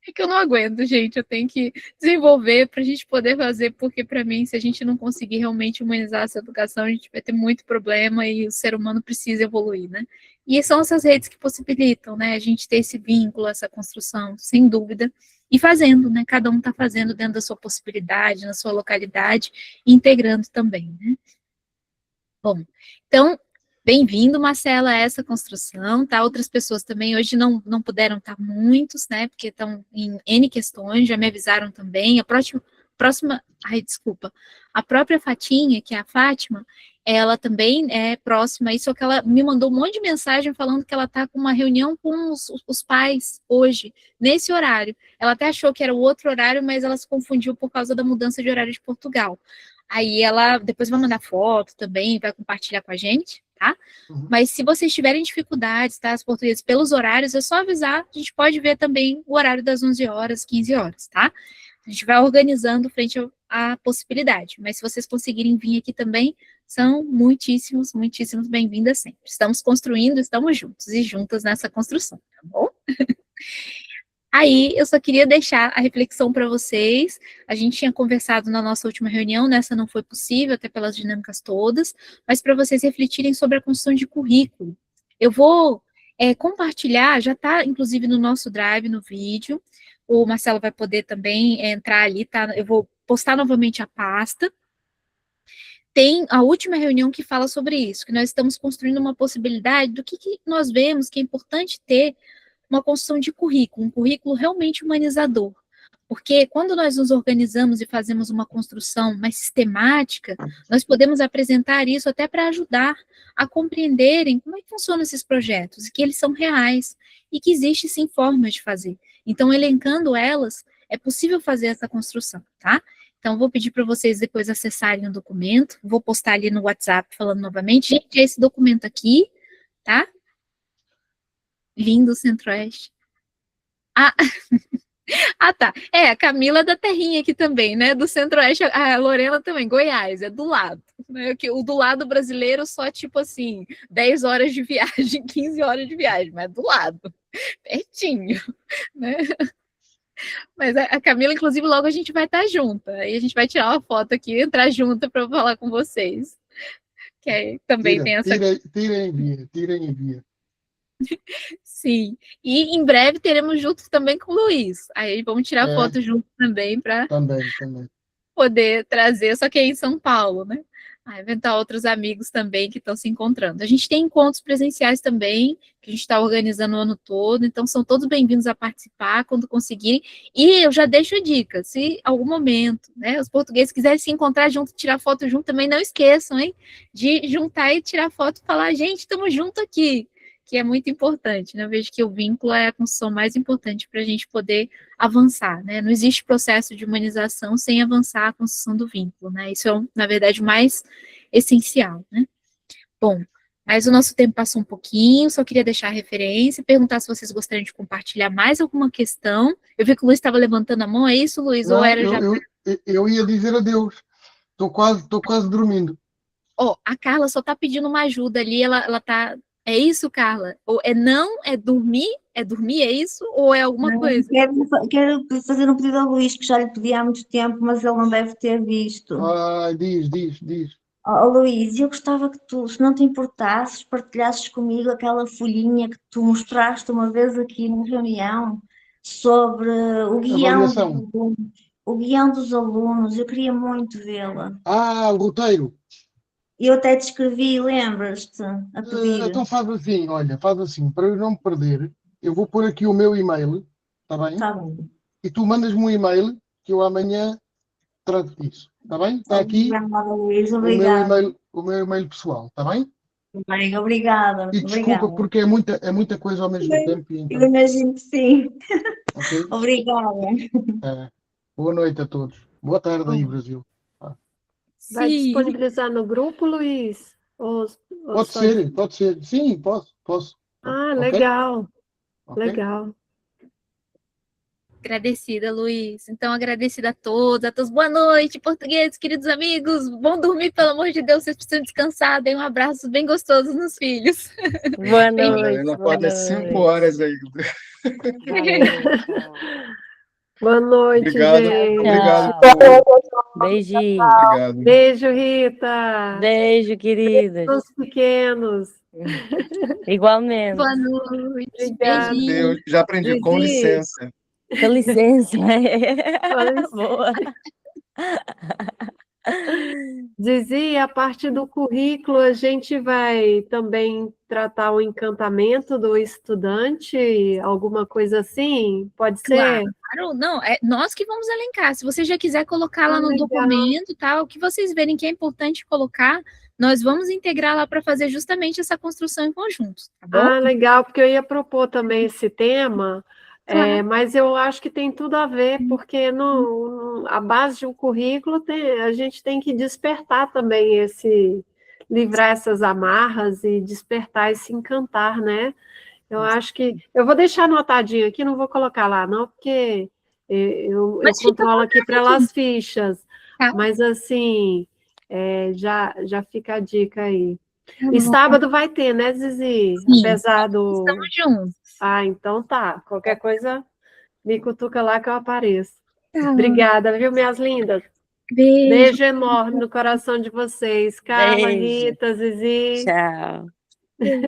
É que eu não aguento, gente, eu tenho que desenvolver para a gente poder fazer, porque para mim, se a gente não conseguir realmente humanizar essa educação, a gente vai ter muito problema e o ser humano precisa evoluir, né? E são essas redes que possibilitam, né, a gente ter esse vínculo, essa construção, sem dúvida, e fazendo, né, cada um está fazendo dentro da sua possibilidade, na sua localidade, e integrando também, né? Bom, então, bem-vindo, Marcela, a essa construção, tá? Outras pessoas também hoje não puderam estar muitos, né? Porque estão em N questões, já me avisaram também. A própria Fatinha, que é a Fátima, ela também é próxima a isso, só que ela me mandou um monte de mensagem falando que ela está com uma reunião com os pais hoje, nesse horário. Ela até achou que era o outro horário, mas ela se confundiu por causa da mudança de horário de Portugal. Aí ela depois vai mandar foto também, vai compartilhar com a gente, tá? Uhum. Mas se vocês tiverem dificuldades, tá, os portugueses, pelos horários, é só avisar, a gente pode ver também o horário das 11 horas, 15 horas, tá? A gente vai organizando frente à possibilidade, mas se vocês conseguirem vir aqui também, são muitíssimos bem-vindas sempre. Estamos construindo, estamos juntos e juntas nessa construção, tá bom? Aí, eu só queria deixar a reflexão para vocês. A gente tinha conversado na nossa última reunião, nessa não foi possível, até pelas dinâmicas todas, mas para vocês refletirem sobre a construção de currículo. Eu vou compartilhar, já está, inclusive, no nosso drive, no vídeo. O Marcelo vai poder também entrar ali, tá? Eu vou postar novamente a pasta. Tem a última reunião que fala sobre isso, que nós estamos construindo uma possibilidade do que nós vemos que é importante ter uma construção de currículo, um currículo realmente humanizador. Porque quando nós nos organizamos e fazemos uma construção mais sistemática, nós podemos apresentar isso até para ajudar a compreenderem como é que funcionam esses projetos, e que eles são reais, e que existe sim formas de fazer. Então, elencando elas, é possível fazer essa construção, tá? Então, vou pedir para vocês depois acessarem o documento, vou postar ali no WhatsApp falando novamente, gente, é esse documento aqui, tá? Lindo Centro-Oeste. Ah, tá. A Camila da Terrinha aqui também, né? Do Centro-Oeste, a Lorena também, Goiás, é do lado. Né? O do lado brasileiro só, tipo assim, 10 horas de viagem, 15 horas de viagem, mas do lado, pertinho, né? Mas a Camila, inclusive, logo a gente vai estar junta. Aí a gente vai tirar uma foto aqui, entrar junta para falar com vocês. Que aí também tem essa... Tirem em via. Sim, e em breve teremos junto também com o Luiz. Aí vamos tirar foto junto também para Também. poder trazer, só que aí em São Paulo, né? Aí inventar outros amigos também que estão se encontrando. A gente tem encontros presenciais também, que a gente está organizando o ano todo, então são todos bem-vindos a participar quando conseguirem. E eu já deixo a dica, se algum momento, né, os portugueses quiserem se encontrar junto, tirar foto junto, também não esqueçam, hein, de juntar e tirar foto e falar, gente, estamos juntos aqui, que é muito importante, né? Eu vejo que o vínculo é a construção mais importante para a gente poder avançar, né? Não existe processo de humanização sem avançar a construção do vínculo, né? Isso é, na verdade, o mais essencial, né? Bom, mas o nosso tempo passou um pouquinho, só queria deixar a referência, perguntar se vocês gostariam de compartilhar mais alguma questão. Eu vi que o Luiz estava levantando a mão, é isso, Luiz? Não, ou era eu ia dizer adeus. Estou quase dormindo. A Carla só está pedindo uma ajuda ali, ela está... É isso, Carla? Ou é dormir? É dormir, é isso? Ou é alguma coisa? Quero fazer um pedido ao Luís, que já lhe pedi há muito tempo, mas ele não deve ter visto. Diz. Luís, eu gostava que tu, se não te importasses, partilhasses comigo aquela folhinha que tu mostraste uma vez aqui na reunião sobre o guião dos alunos. Eu queria muito vê-la. O roteiro. Eu até te escrevi, lembras-te, a pedir. Então faz assim, para eu não me perder, eu vou pôr aqui o meu e-mail, está bem? Está bem. E tu mandas-me um e-mail que eu amanhã trato disso, está bem? Está aqui Luís, obrigada. o meu e-mail pessoal, está bem? Bem, obrigada. E desculpa porque é muita coisa ao mesmo tempo. Então... Eu imagino que sim. Okay? Obrigada. Boa noite a todos. Boa tarde aí, Brasil. Vai disponibilizar no grupo, Luiz? Pode ser. Sim, posso. Legal. Okay? Legal. Agradecida, Luiz. Então, agradecida a todos. Boa noite, portugueses, queridos amigos. Vão dormir, pelo amor de Deus, vocês precisam descansar. Deem um abraço bem gostoso nos filhos. Boa noite. Ainda pode 5 horas ainda. Boa noite, obrigado, gente. Obrigado. Beijinho. Obrigado. Beijo, Rita. Beijo, queridas. Os pequenos. Igualmente. Boa noite. Eu já aprendi, com licença. Com licença. Boa. Zizi, a parte do currículo, a gente vai também tratar o encantamento do estudante, alguma coisa assim? Pode ser? Claro, não, é nós que vamos elencar. Se você já quiser colocar lá no documento, tá, o que vocês verem que é importante colocar, nós vamos integrar lá para fazer justamente essa construção em conjunto, tá bom? Legal, porque eu ia propor também esse tema, Mas eu acho que tem tudo a ver, porque a base de um currículo a gente tem que despertar também livrar essas amarras e despertar esse encantar, né? Eu acho que... Eu vou deixar anotadinho aqui, não vou colocar lá, não, porque eu controlo aqui para elas fichas. Tá. Mas, assim, já fica a dica aí. Tá E bom. sábado vai ter, né, Zizi? Sim, Apesar do... estamos juntos. Ah, então tá. Qualquer coisa, me cutuca lá que eu apareço. Tá. Obrigada, viu, minhas lindas? Beijo. Beijo enorme no coração de vocês. Carla, Beijo. Rita, Zizi. Tchau. Beijo.